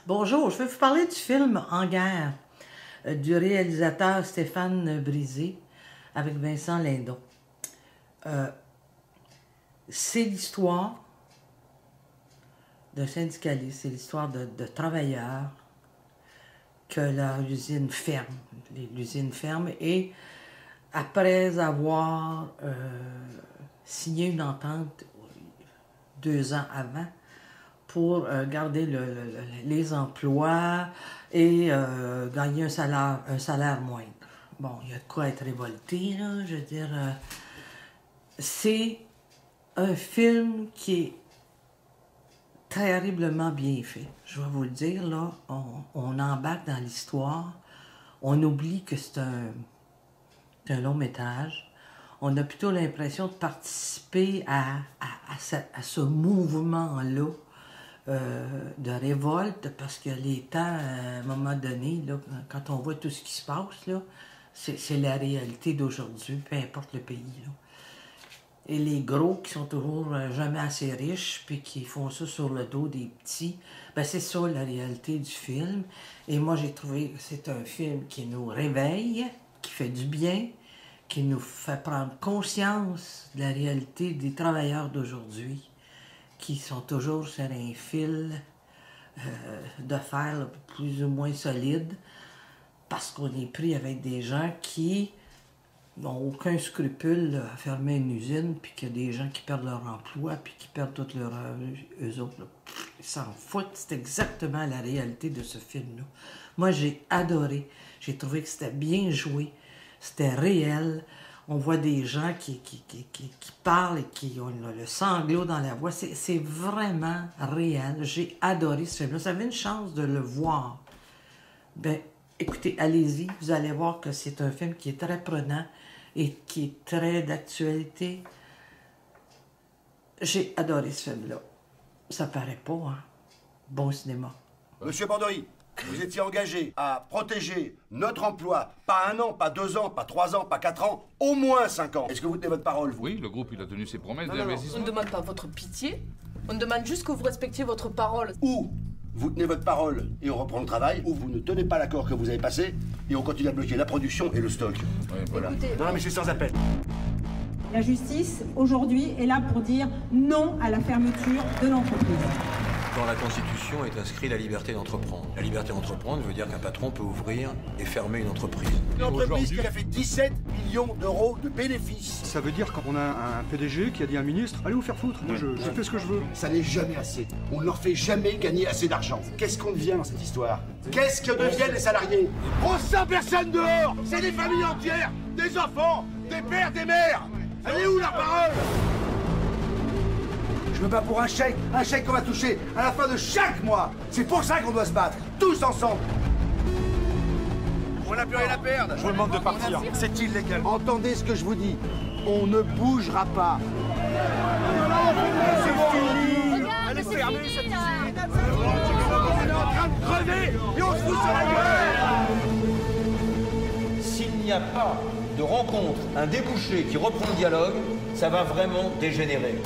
Bonjour, je vais vous parler du film En guerre du réalisateur Stéphane Brisé avec Vincent Lindon. C'est l'histoire d'un syndicaliste, c'est l'histoire de travailleurs que l'usine ferme. L'usine ferme et après avoir signé une entente 2 ans avant pour garder les emplois et gagner un salaire moindre. Bon, il y a de quoi être révolté, là, je veux dire. C'est un film qui est terriblement bien fait. Je vais vous le dire, là, on embarque dans l'histoire, on oublie que c'est un long métrage. On a plutôt l'impression de participer à ce mouvement-là de révolte, parce que les temps, à un moment donné, là, quand on voit tout ce qui se passe, là, c'est la réalité d'aujourd'hui, peu importe le pays. Là. Et les gros qui sont toujours jamais assez riches, puis qui font ça sur le dos des petits, ben c'est ça la réalité du film. Et moi, j'ai trouvé que c'est un film qui nous réveille, qui fait du bien, qui nous fait prendre conscience de la réalité des travailleurs d'aujourd'hui, qui sont toujours sur un fil de fer là, plus ou moins solide, parce qu'on est pris avec des gens qui n'ont aucun scrupule là, à fermer une usine, puis qu'il y a des gens qui perdent leur emploi, puis qui perdent toute leur... eux autres, là, ils s'en foutent. C'est exactement la réalité de ce film-là. Moi, j'ai adoré. J'ai trouvé que c'était bien joué. C'était réel. On voit des gens qui parlent et qui ont le sanglot dans la voix. C'est vraiment réel. J'ai adoré ce film-là. Vous avez une chance de le voir. Ben, écoutez, allez-y. Vous allez voir que c'est un film qui est très prenant et qui est très d'actualité. J'ai adoré ce film-là. Ça paraît pas, hein? Bon cinéma. Monsieur Bordery, vous étiez engagé à protéger notre emploi, pas 1 an, pas 2 ans, pas 3 ans, pas 4 ans, au moins 5 ans. Est-ce que vous tenez votre parole, vous? Oui, le groupe, il a tenu ses promesses On d'investissement. ne demande pas votre pitié, on demande juste que vous respectiez votre parole. Ou vous tenez votre parole et on reprend le travail, ou vous ne tenez pas l'accord que vous avez passé et on continue à bloquer la production et le stock. Ouais, voilà. Écoutez, Non, mais c'est sans appel. La justice, aujourd'hui, est là pour dire non à la fermeture de l'entreprise. Dans la Constitution est inscrit la liberté d'entreprendre. La liberté d'entreprendre veut dire qu'un patron peut ouvrir et fermer une entreprise. Une entreprise qui a fait 17 millions d'euros de bénéfices. Ça veut dire qu'on a un PDG qui a dit à un ministre « Allez vous faire foutre, moi je fais ce que je veux ». Ça n'est jamais assez. On ne leur fait jamais gagner assez d'argent. Qu'est-ce qu'on devient dans cette histoire? Qu'est-ce que deviennent les salariés? On sent personne dehors. C'est des familles entières, des enfants, des pères, des mères. Elle est où la parole? Je me bats pour un chèque qu'on va toucher à la fin de chaque mois. C'est pour ça qu'on doit se battre, tous ensemble. On n'a plus rien à perdre. Je vous demande de partir, c'est illégal. Entendez ce que je vous dis. On ne bougera pas. C'est fini. Elle est fermée, cette usine. On est en train de crever et on se fout sur la gueule. S'il n'y a pas de rencontre, un débouché qui reprend le dialogue, ça va vraiment dégénérer.